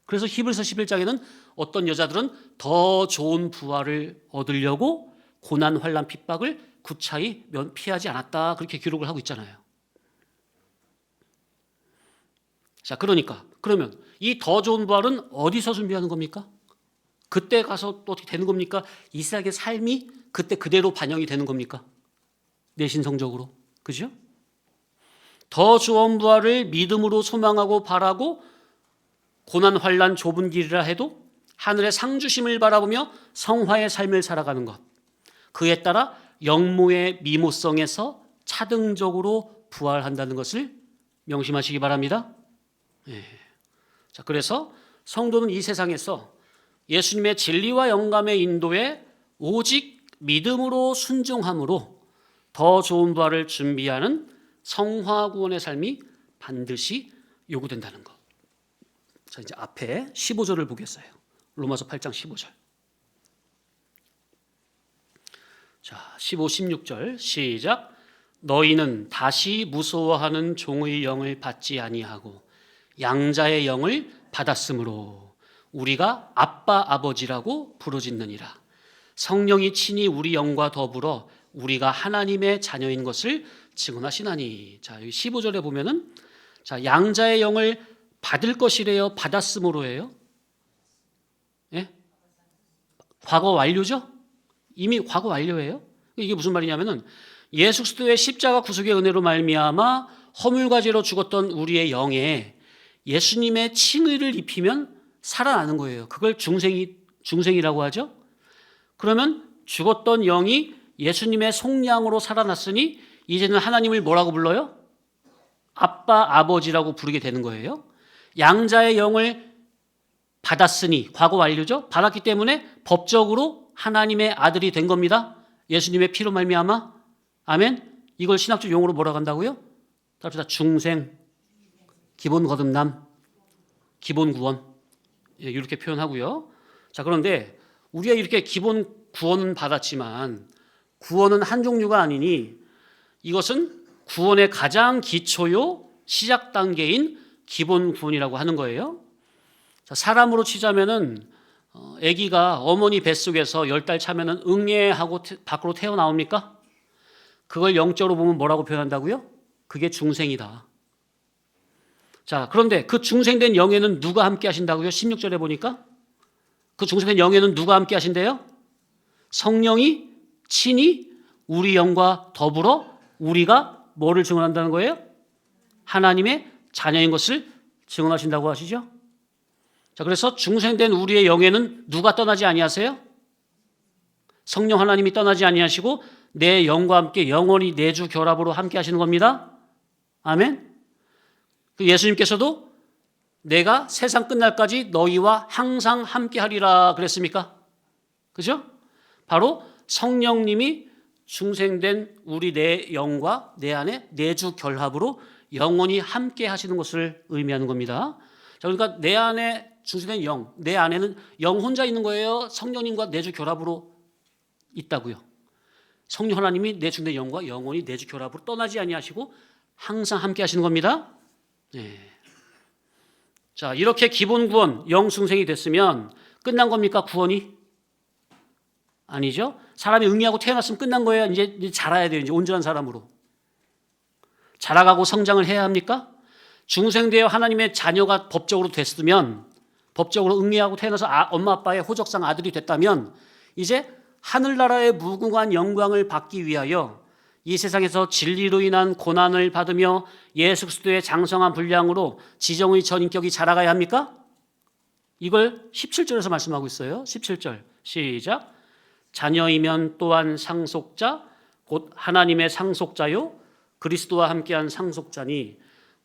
그래서 히브리서 11장에는 어떤 여자들은 더 좋은 부활을 얻으려고 고난, 환난, 핍박을 구차히 피하지 않았다 그렇게 기록을 하고 있잖아요. 자, 그러면 이 더 좋은 부활은 어디서 준비하는 겁니까? 그때 가서 또 어떻게 되는 겁니까? 이스라엘의 삶이 그때 그대로 반영이 되는 겁니까? 내신성적으로. 그죠? 더 좋은 부활을 믿음으로 소망하고 바라고 고난, 환난, 좁은 길이라 해도 하늘의 상주심을 바라보며 성화의 삶을 살아가는 것. 그에 따라 영모의 미모성에서 차등적으로 부활한다는 것을 명심하시기 바랍니다. 예. 자, 그래서 성도는 이 세상에서 예수님의 진리와 영감의 인도에 오직 믿음으로 순종함으로 더 좋은 부활을 준비하는 성화 구원의 삶이 반드시 요구된다는 것. 자, 이제 앞에 15절을 보겠어요. 로마서 8장 15절. 자, 15, 16절 시작. 너희는 다시 무서워하는 종의 영을 받지 아니하고 양자의 영을 받았으므로 우리가 아빠 아버지라고 부르짖느니라. 성령이 친히 우리 영과 더불어 우리가 하나님의 자녀인 것을 증언하시나니. 자, 여기 15절에 보면은 자, 양자의 영을 받을 것이래요. 받았으므로예요. 예? 과거 완료죠? 이미 과거 완료예요. 이게 무슨 말이냐면은 예수 그리스도의 십자가 구속의 은혜로 말미암아 허물과 죄로 죽었던 우리의 영에 예수님의 칭의를 입히면 살아나는 거예요. 그걸 중생이라고 하죠. 그러면 죽었던 영이 예수님의 속량으로 살아났으니 이제는 하나님을 뭐라고 불러요? 아빠, 아버지라고 부르게 되는 거예요. 양자의 영을 받았으니 과거 완료죠. 받았기 때문에 법적으로 하나님의 아들이 된 겁니다. 예수님의 피로 말미암아. 아멘. 이걸 신학적 용어로 뭐라고 한다고요? 답시다. 중생, 기본 거듭남, 기본 구원. 예, 이렇게 표현하고요. 자, 그런데 우리가 이렇게 기본 구원은 받았지만 구원은 한 종류가 아니니 이것은 구원의 가장 기초요 시작 단계인 기본 구원이라고 하는 거예요. 자, 사람으로 치자면은 아기가 어머니 뱃속에서 10달 차면은 응애하고 밖으로 태어나옵니까? 그걸 영적으로 보면 뭐라고 표현한다고요? 그게 중생이다. 자, 그런데 그 중생된 영에는 누가 함께 하신다고요? 16절에 보니까 그 중생된 영에는 누가 함께 하신대요? 성령이 친히 우리 영과 더불어 우리가 뭐를 증언한다는 거예요? 하나님의 자녀인 것을 증언하신다고 하시죠. 자, 그래서 중생된 우리의 영에는 누가 떠나지 아니하세요? 성령 하나님이 떠나지 아니하시고 내 영과 함께 영원히 내주 결합으로 함께 하시는 겁니다. 아멘. 예수님께서도 내가 세상 끝날까지 너희와 항상 함께 하리라 그랬습니까? 그죠? 바로 성령님이 중생된 우리 내 영과 내 안에 내주 결합으로 영원히 함께 하시는 것을 의미하는 겁니다. 자, 그러니까 내 안에 중생된 영, 내 안에는 영 혼자 있는 거예요? 성령님과 내주 결합으로 있다고요. 성령 하나님이 내 중생된 영과 영원히 내주 결합으로 떠나지 아니하시고 항상 함께 하시는 겁니다. 네. 자, 이렇게 기본 구원, 영중생이 됐으면 끝난 겁니까? 구원이? 아니죠. 사람이 응애하고 태어났으면 끝난 거예요. 이제 자라야 돼요. 이제 온전한 사람으로. 자라가고 성장을 해야 합니까? 중생되어 하나님의 자녀가 법적으로 됐으면, 법적으로 응애하고 태어나서 엄마 아빠의 호적상 아들이 됐다면 이제 하늘나라의 무궁한 영광을 받기 위하여 이 세상에서 진리로 인한 고난을 받으며 예수 그리스도의 장성한 분량으로 지정의 전인격이 자라가야 합니까? 이걸 17절에서 말씀하고 있어요. 17절 시작. 자녀이면 또한 상속자 곧 하나님의 상속자요 그리스도와 함께한 상속자니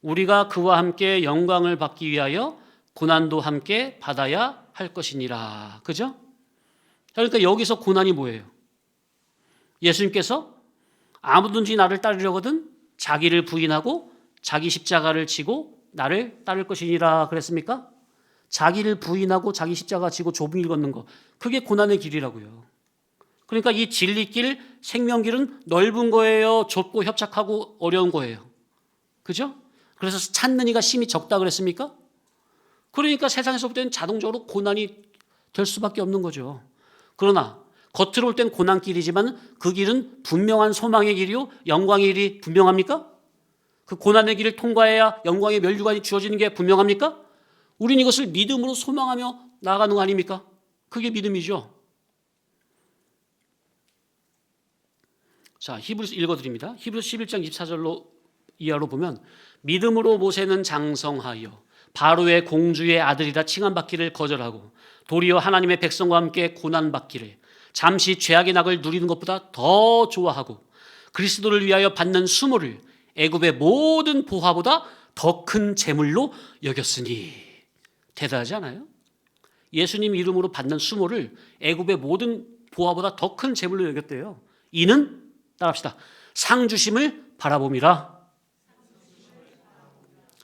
우리가 그와 함께 영광을 받기 위하여 고난도 함께 받아야 할 것이니라. 그죠? 그러니까 여기서 고난이 뭐예요? 예수님께서 아무든지 나를 따르려거든 자기를 부인하고 자기 십자가를 지고 나를 따를 것이니라 그랬습니까? 자기를 부인하고 자기 십자가 지고 좁은 길 걷는 거, 그게 고난의 길이라고요. 그러니까 이 진리길, 생명길은 넓은 거예요? 좁고 협착하고 어려운 거예요? 그죠? 그래서 찾는 이가 심히 적다 그랬습니까? 그러니까 세상에서 볼 때는 자동적으로 고난이 될 수밖에 없는 거죠. 그러나 겉으로 올 땐 고난길이지만 그 길은 분명한 소망의 길이요 영광의 길이 분명합니까? 그 고난의 길을 통과해야 영광의 면류관이 주어지는 게 분명합니까? 우리는 이것을 믿음으로 소망하며 나아가는 거 아닙니까? 그게 믿음이죠. 자, 히브리서 읽어드립니다. 히브리서 11장 24절로 이하로 보면 믿음으로 모세는 장성하여 바로의 공주의 아들이라 칭함받기를 거절하고 도리어 하나님의 백성과 함께 고난받기를 잠시 죄악의 낙을 누리는 것보다 더 좋아하고 그리스도를 위하여 받는 수모를 애굽의 모든 보화보다 더 큰 재물로 여겼으니. 대단하지 않아요? 예수님 이름으로 받는 수모를 애굽의 모든 보화보다 더 큰 재물로 여겼대요. 이는 따라합시다. 상 주심을 바라봄이라.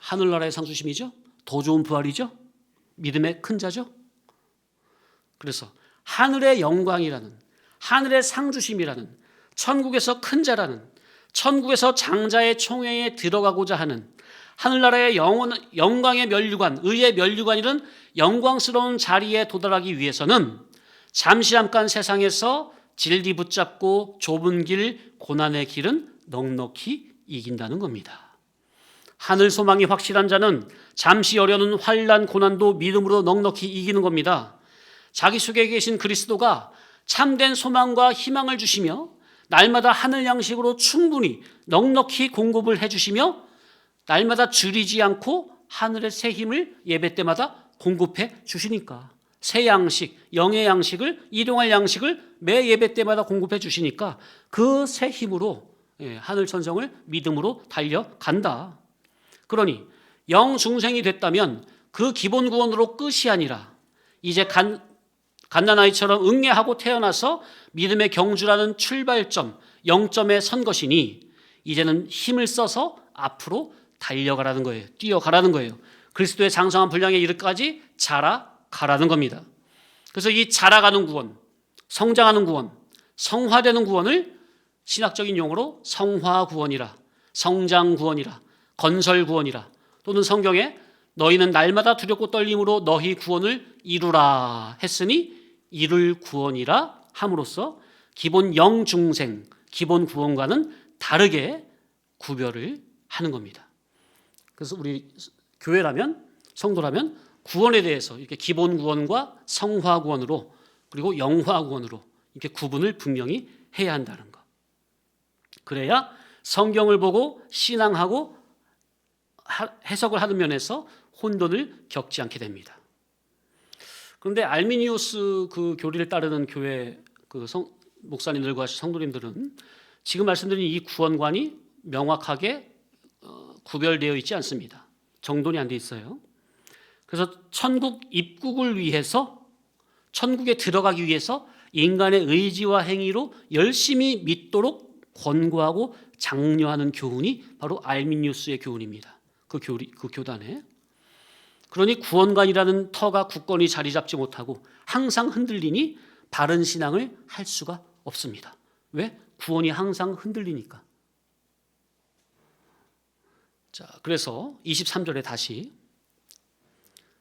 하늘나라의 상 주심이죠. 더 좋은 부활이죠. 믿음의 큰 자죠. 그래서 하늘의 영광이라는, 하늘의 상 주심이라는, 천국에서 큰 자라는, 천국에서 장자의 총회에 들어가고자 하는 하늘나라의 영광의 면류관, 의의 면류관이란 영광스러운 자리에 도달하기 위해서는 잠시 잠깐 세상에서 진리 붙잡고 좁은 길, 고난의 길은 넉넉히 이긴다는 겁니다. 하늘 소망이 확실한 자는 잠시 어려운 환난 고난도 믿음으로 넉넉히 이기는 겁니다. 자기 속에 계신 그리스도가 참된 소망과 희망을 주시며 날마다 하늘 양식으로 충분히 넉넉히 공급을 해주시며 날마다 줄이지 않고 하늘의 새 힘을 예배 때마다 공급해 주시니까, 새 양식, 영의 양식을, 일용할 양식을 매 예배 때마다 공급해 주시니까 그 새 힘으로 하늘 천성을 믿음으로 달려간다. 그러니 영중생이 됐다면 그 기본 구원으로 끝이 아니라 이제 갓난아이처럼 응애하고 태어나서 믿음의 경주라는 출발점, 영점에 선 것이니 이제는 힘을 써서 앞으로 달려가라는 거예요. 뛰어가라는 거예요. 그리스도의 장성한 분량에 이르기까지 자라가라는 겁니다. 그래서 이 자라가는 구원, 성장하는 구원, 성화되는 구원을 신학적인 용어로 성화구원이라, 성장 구원이라, 건설 구원이라, 또는 성경에 너희는 날마다 두렵고 떨림으로 너희 구원을 이루라 했으니 이룰 구원이라 함으로써 기본 영중생, 기본 구원과는 다르게 구별을 하는 겁니다. 그래서 우리 교회라면, 성도라면 구원에 대해서 이렇게 기본 구원과 성화 구원으로, 그리고 영화 구원으로 이렇게 구분을 분명히 해야 한다는 것. 그래야 성경을 보고 신앙하고 해석을 하는 면에서 혼돈을 겪지 않게 됩니다. 그런데 알미니우스 그 교리를 따르는 교회 그 목사님들과 성도님들은 지금 말씀드린 이 구원관이 명확하게 구별되어 있지 않습니다. 정돈이 안 돼 있어요. 그래서 천국 입국을 위해서, 천국에 들어가기 위해서 인간의 의지와 행위로 열심히 믿도록 권고하고 장려하는 교훈이 바로 알미니우스의 교훈입니다. 그 교단에. 그러니 구원관이라는 터가 굳건히 자리 잡지 못하고 항상 흔들리니 바른 신앙을 할 수가 없습니다. 왜? 구원이 항상 흔들리니까. 자, 그래서 23절에 다시,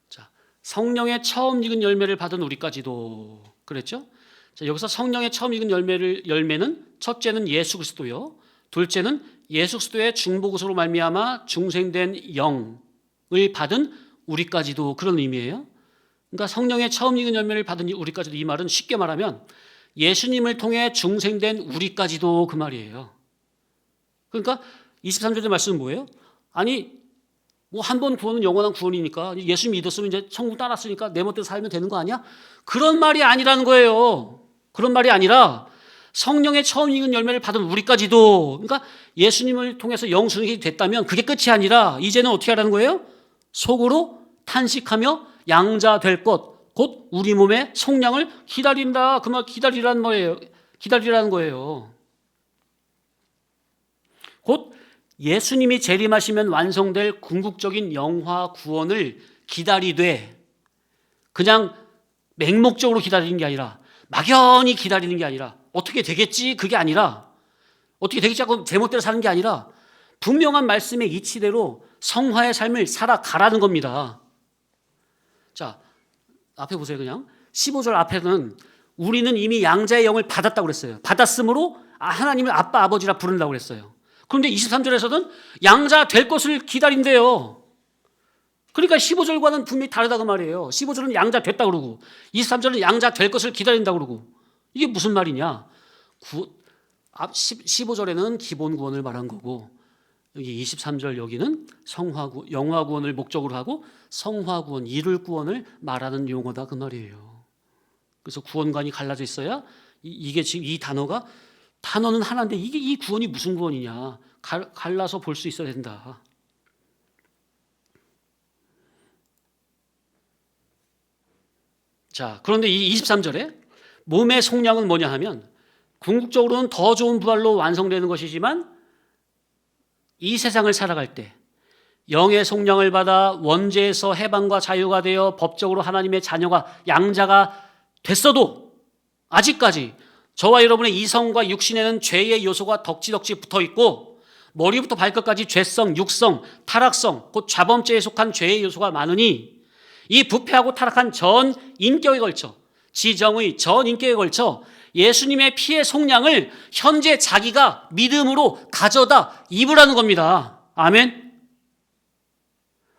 자, 성령의 처음 익은 열매를 받은 우리까지도 그랬죠? 자, 여기서 성령의 처음 익은 열매는 첫째는 예수 그리스도요, 둘째는 예수 그리스도의 중보구소로 말미암아 중생된 영을 받은 우리까지도, 그런 의미예요. 그러니까 성령의 처음 익은 열매를 받은 우리까지도, 이 말은 쉽게 말하면 예수님을 통해 중생된 우리까지도 그 말이에요. 그러니까 23절의 말씀은 뭐예요? 아니 뭐 한 번 구원은 영원한 구원이니까 예수 믿었으면 이제 천국 따랐으니까 내 멋대로 살면 되는 거 아니야? 그런 말이 아니라는 거예요. 그런 말이 아니라 성령의 처음 익은 열매를 받은 우리까지도, 그러니까 예수님을 통해서 영순이 됐다면 그게 끝이 아니라 이제는 어떻게 하라는 거예요? 속으로 탄식하며 양자 될 것, 곧 우리 몸의 속량을 기다린다. 그 말 기다리라는 거예요. 기다리라는 거예요. 곧 예수님이 재림하시면 완성될 궁극적인 영화 구원을 기다리되, 그냥 맹목적으로 기다리는 게 아니라, 막연히 기다리는 게 아니라, 어떻게 되겠지 그게 아니라, 어떻게 되겠지 하고 제멋대로 사는 게 아니라 분명한 말씀의 이치대로 성화의 삶을 살아가라는 겁니다. 자, 앞에 보세요. 그냥 15절 앞에는 우리는 이미 양자의 영을 받았다고 그랬어요. 받았으므로 하나님을 아빠 아버지라 부른다고 그랬어요. 그런데 23절에서는 양자 될 것을 기다린대요. 그러니까 15절과는 분명히 다르다고 말이에요. 15절은 양자 됐다 그러고 23절은 양자 될 것을 기다린다 그러고, 이게 무슨 말이냐? 15절에는 기본 구원을 말한 거고, 여기 23절 여기는 영화 구원을 목적으로 하고 성화 구원, 이룰 구원을 말하는 용어다 그 말이에요. 그래서 구원관이 갈라져 있어야 이게 지금 이 단어는 하나인데 이게 이 구원이 무슨 구원이냐? 갈라서 볼 수 있어야 된다. 자, 그런데 이 23절에 몸의 속량은 뭐냐 하면 궁극적으로는 더 좋은 부활로 완성되는 것이지만 이 세상을 살아갈 때 영의 속량을 받아 원죄에서 해방과 자유가 되어 법적으로 하나님의 자녀가 양자가 됐어도 아직까지 저와 여러분의 이성과 육신에는 죄의 요소가 덕지덕지 붙어 있고 머리부터 발끝까지 죄성, 육성, 타락성, 곧 자범죄에 속한 죄의 요소가 많으니 이 부패하고 타락한 전 인격에 걸쳐, 지정의 전 인격에 걸쳐 예수님의 피의 속량을 현재 자기가 믿음으로 가져다 입으라는 겁니다. 아멘.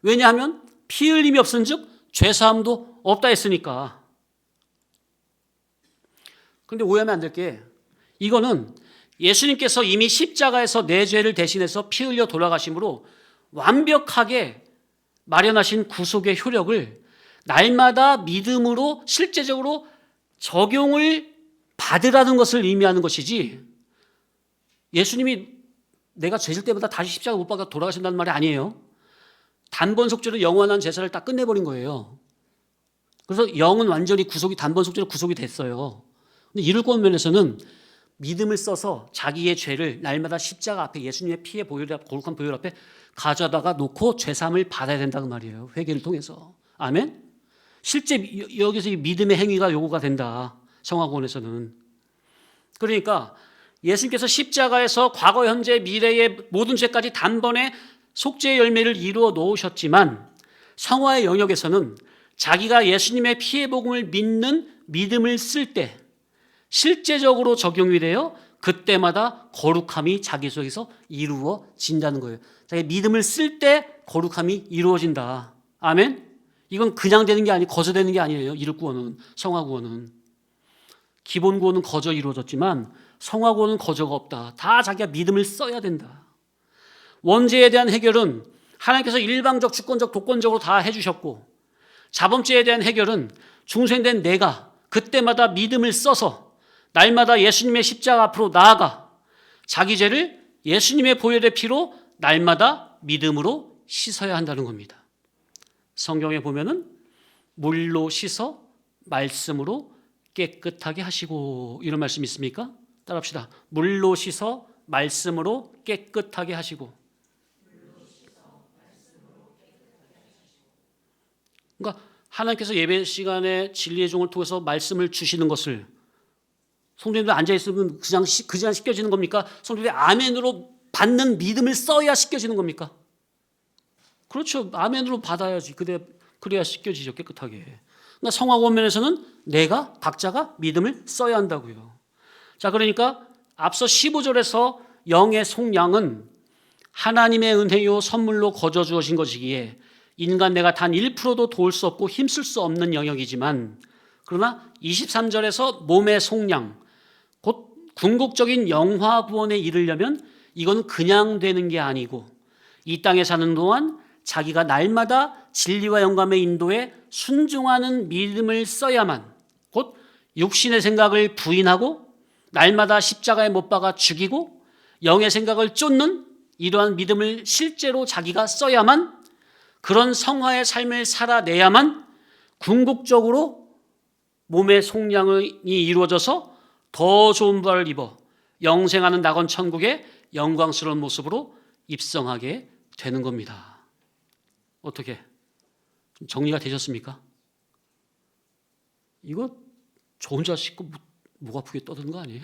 왜냐하면 피 흘림이 없은즉 죄사함도 없다 했으니까. 그런데 오해하면 안 될 게, 이거는 예수님께서 이미 십자가에서 내 죄를 대신해서 피 흘려 돌아가심으로 완벽하게 마련하신 구속의 효력을 날마다 믿음으로 실제적으로 적용을 받으라는 것을 의미하는 것이지, 예수님이 내가 죄질 때마다 다시 십자가 못 박아 돌아가신다는 말이 아니에요. 단번 속죄로 영원한 제사를 딱 끝내버린 거예요. 그래서 영은 완전히 단번 속죄로 구속이 됐어요. 근데 이럴 것 면에서는 믿음을 써서 자기의 죄를 날마다 십자가 앞에 예수님의 피의 거룩한 보혈 앞에 가져다가 놓고 죄사함을 받아야 된다는 말이에요. 회개를 통해서. 아멘? 실제 여기서 이 믿음의 행위가 요구가 된다. 성화구원에서는. 그러니까 예수님께서 십자가에서 과거, 현재, 미래의 모든 죄까지 단번에 속죄의 열매를 이루어 놓으셨지만 성화의 영역에서는 자기가 예수님의 피의 복음을 믿는 믿음을 쓸 때 실제적으로 적용이 되어 그때마다 거룩함이 자기 속에서 이루어진다는 거예요. 자기 믿음을 쓸 때 거룩함이 이루어진다. 아멘? 이건 그냥 되는 게 아니고 거저 되는 게 아니에요. 이를 구원은, 성화 구원은. 기본 구원은 거저 이루어졌지만 성화 구원은 거저가 없다. 다 자기가 믿음을 써야 된다. 원죄에 대한 해결은 하나님께서 일방적, 주권적, 독권적으로 다 해주셨고 자범죄에 대한 해결은 중생된 내가 그때마다 믿음을 써서 날마다 예수님의 십자가 앞으로 나아가 자기 죄를 예수님의 보혈의 피로 날마다 믿음으로 씻어야 한다는 겁니다. 성경에 보면은 물로 씻어 말씀으로 깨끗하게 하시고 이런 말씀 있습니까? 따라합시다. 물로 씻어 말씀으로 깨끗하게 하시고. 그러니까 하나님께서 예배 시간에 진리의 종을 통해서 말씀을 주시는 것을 성도님들 앉아있으면 그냥 씻겨지는 겁니까? 성도님들 아멘으로 받는 믿음을 써야 씻겨지는 겁니까? 그렇죠. 아멘으로 받아야지. 그래야 씻겨지죠. 깨끗하게. 그러니까 성화 권면에서는 내가 각자가 믿음을 써야 한다고요. 자, 그러니까 앞서 15절에서 영의 속량은 하나님의 은혜요 선물로 거저 주어진 것이기에 인간 내가 단 1%도 도울 수 없고 힘쓸 수 없는 영역이지만 그러나 23절에서 몸의 속량 곧 궁극적인 영화 구원에 이르려면 이건 그냥 되는 게 아니고 이 땅에 사는 동안 자기가 날마다 진리와 영감의 인도에 순종하는 믿음을 써야만 곧 육신의 생각을 부인하고 날마다 십자가에 못 박아 죽이고 영의 생각을 쫓는 이러한 믿음을 실제로 자기가 써야만 그런 성화의 삶을 살아내야만 궁극적으로 몸의 속량이 이루어져서 더 좋은 부활을 입어 영생하는 낙원 천국의 영광스러운 모습으로 입성하게 되는 겁니다. 어떻게? 좀 정리가 되셨습니까? 이거 저 혼자 씻고 목 아프게 떠드는 거 아니에요?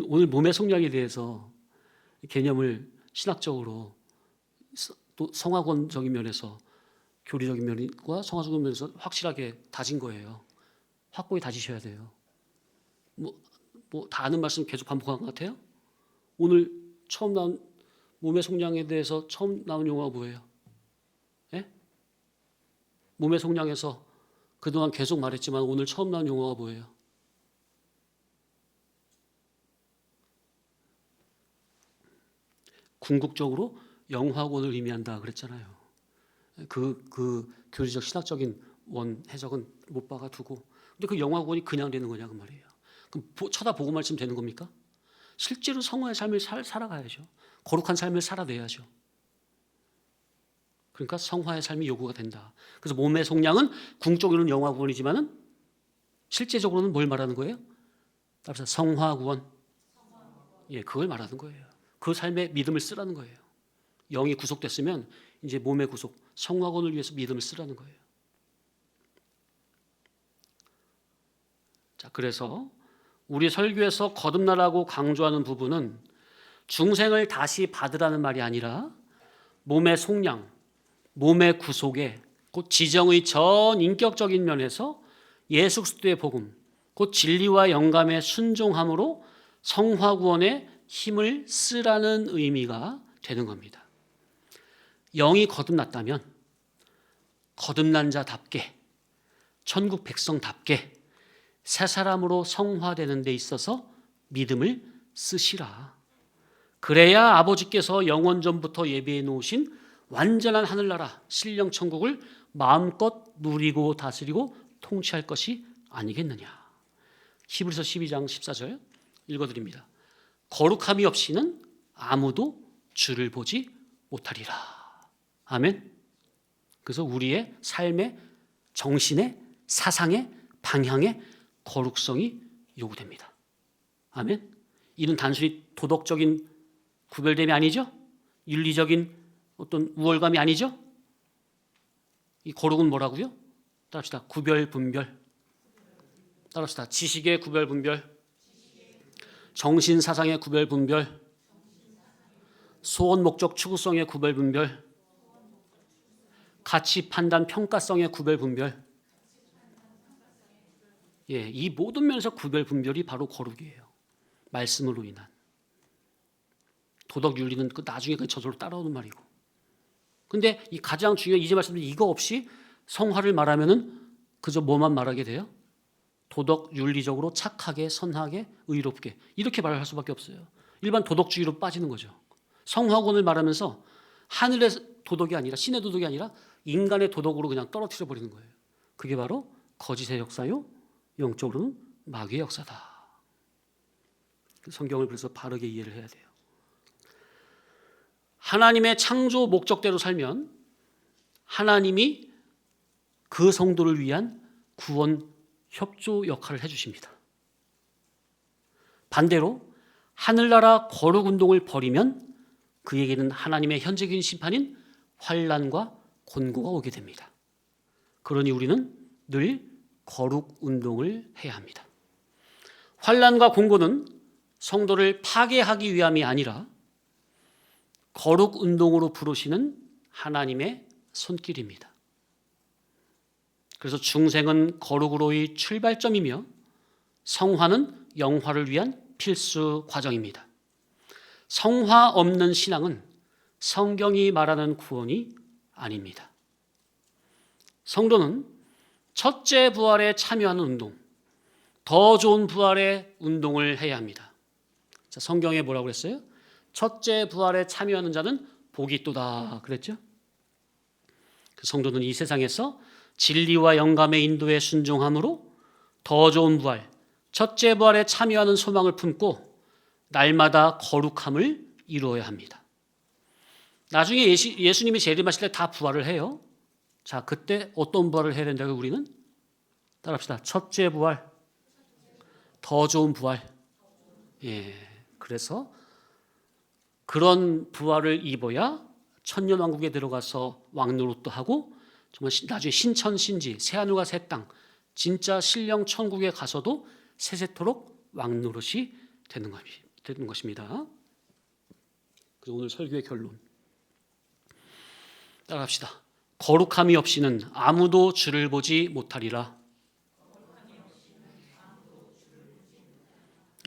오늘 몸의 속량에 대해서 개념을 신학적으로 또 성화권적인 면에서 교리적인 면과 성화적인 면에서 확실하게 다진 거예요. 확고히 다지셔야 돼요. 다 아는 말씀 계속 반복한 것 같아요? 오늘 처음 나온 몸의 속량에 대해서 처음 나온 용어가 뭐예요? 예? 몸의 속량에서 그동안 계속 말했지만 오늘 처음 나온 용어가 뭐예요? 궁극적으로 영화권을 의미한다 그랬잖아요. 그 교리적 신학적인 원 해석은 못 박아 두고 근데 그 영화권이 그냥 되는 거냐 그 말이에요. 그럼 쳐다보고만 있으면 되는 겁니까? 실제로 성화의 삶을 살아가야죠. 거룩한 삶을 살아내야죠. 그러니까 성화의 삶이 요구가 된다. 그래서 몸의 속량은 궁적으로는 영화구원이지만은 실제적으로는 뭘 말하는 거예요? 따라서 성화구원. 예, 그걸 말하는 거예요. 그 삶에 믿음을 쓰라는 거예요. 영이 구속됐으면 이제 몸의 구속, 성화구원을 위해서 믿음을 쓰라는 거예요. 자, 그래서 우리 설교에서 거듭나라고 강조하는 부분은 중생을 다시 받으라는 말이 아니라 몸의 속량, 몸의 구속에 곧 지정의 전 인격적인 면에서 예수 그리스도의 복음, 곧 진리와 영감의 순종함으로 성화구원에 힘을 쓰라는 의미가 되는 겁니다. 영이 거듭났다면 거듭난 자답게 천국 백성답게 새 사람으로 성화되는 데 있어서 믿음을 쓰시라. 그래야 아버지께서 영원 전부터 예비해 놓으신 완전한 하늘나라 신령 천국을 마음껏 누리고 다스리고 통치할 것이 아니겠느냐. 히브리서 12장 14절 읽어드립니다. 거룩함이 없이는 아무도 주를 보지 못하리라. 아멘. 그래서 우리의 삶의 정신의 사상의 방향의 거룩성이 요구됩니다. 아멘. 이는 단순히 도덕적인 구별됨이 아니죠. 윤리적인 어떤 우월감이 아니죠. 이 거룩은 뭐라고요? 따라합시다. 구별 분별. 따라합시다. 지식의 구별 분별, 정신 사상의 구별 분별, 소원 목적 추구성의 구별 분별, 가치 판단 평가성의 구별 분별. 예, 이 모든 면에서 구별 분별이 바로 거룩이에요. 말씀으로 인한. 도덕 윤리는 그 나중에 그 저절로 따라오는 말이고. 근데 이 가장 중요한 이제 말씀드린 이거 없이 성화를 말하면은 그저 뭐만 말하게 돼요? 도덕 윤리적으로 착하게, 선하게, 의롭게 이렇게 말할 수밖에 없어요. 일반 도덕주의로 빠지는 거죠. 성화론을 말하면서 하늘의 도덕이 아니라 신의 도덕이 아니라 인간의 도덕으로 그냥 떨어뜨려 버리는 거예요. 그게 바로 거짓의 역사요, 영적으로는 마귀의 역사다. 성경을 그래서 바르게 이해를 해야 돼요. 하나님의 창조 목적대로 살면 하나님이 그 성도를 위한 구원 협조 역할을 해주십니다. 반대로 하늘나라 거룩 운동을 벌이면 그에게는 하나님의 현재적인 심판인 환난과 곤고가 오게 됩니다. 그러니 우리는 늘 거룩 운동을 해야 합니다. 환난과 곤고는 성도를 파괴하기 위함이 아니라 거룩 운동으로 부르시는 하나님의 손길입니다. 그래서 중생은 거룩으로의 출발점이며 성화는 영화를 위한 필수 과정입니다. 성화 없는 신앙은 성경이 말하는 구원이 아닙니다. 성도는 첫째 부활에 참여하는 운동, 더 좋은 부활의 운동을 해야 합니다. 자, 성경에 뭐라고 그랬어요? 첫째 부활에 참여하는 자는 복이 있도다 그랬죠? 성도는 이 세상에서 진리와 영감의 인도에 순종함으로 더 좋은 부활, 첫째 부활에 참여하는 소망을 품고 날마다 거룩함을 이루어야 합니다. 나중에 예수님이 재림하실 때 다 부활을 해요. 자, 그때 어떤 부활을 해야 된다고 우리는? 따라합시다. 첫째 부활, 더 좋은 부활. 예, 그래서 그런 부활을 입어야 천년왕국에 들어가서 왕노릇도 하고 정말 나중에 신천신지 새하늘과 새 땅 진짜 신령 천국에 가서도 세세토록 왕노릇이 되는 것입니다. 그래서 오늘 설교의 결론 따라합시다. 거룩함이 없이는 아무도 주를 보지 못하리라.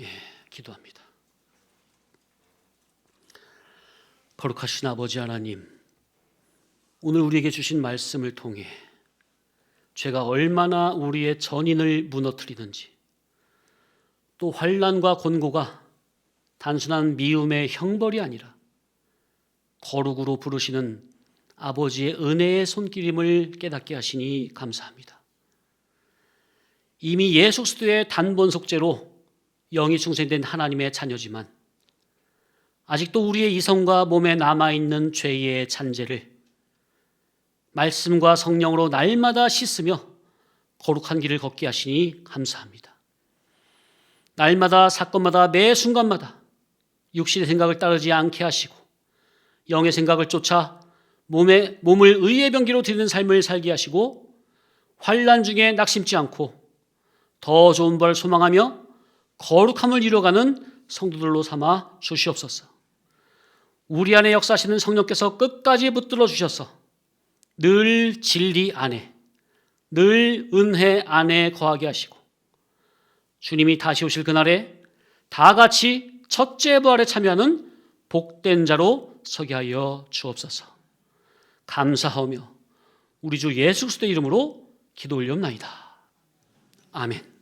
예, 기도합니다. 거룩하신 아버지 하나님, 오늘 우리에게 주신 말씀을 통해 죄가 얼마나 우리의 전인을 무너뜨리는지, 또 환난과 곤고가 단순한 미움의 형벌이 아니라 거룩으로 부르시는 아버지의 은혜의 손길임을 깨닫게 하시니 감사합니다. 이미 예수 그리스도의 단번 속죄로 영이 충생된 하나님의 자녀지만 아직도 우리의 이성과 몸에 남아있는 죄의 잔재를 말씀과 성령으로 날마다 씻으며 거룩한 길을 걷게 하시니 감사합니다. 날마다 사건마다 매 순간마다 육신의 생각을 따르지 않게 하시고 영의 생각을 쫓아 몸을 의의 병기로 드리는 삶을 살게 하시고 환난 중에 낙심치 않고 더 좋은 벌을 소망하며 거룩함을 이루어가는 성도들로 삼아 주시옵소서. 우리 안에 역사하시는 성령께서 끝까지 붙들어 주셔서 늘 진리 안에, 늘 은혜 안에 거하게 하시고 주님이 다시 오실 그날에 다 같이 첫째 부활에 참여하는 복된 자로 서게 하여 주옵소서. 감사하며 우리 주 예수 그리스도의 이름으로 기도 올리옵나이다. 아멘.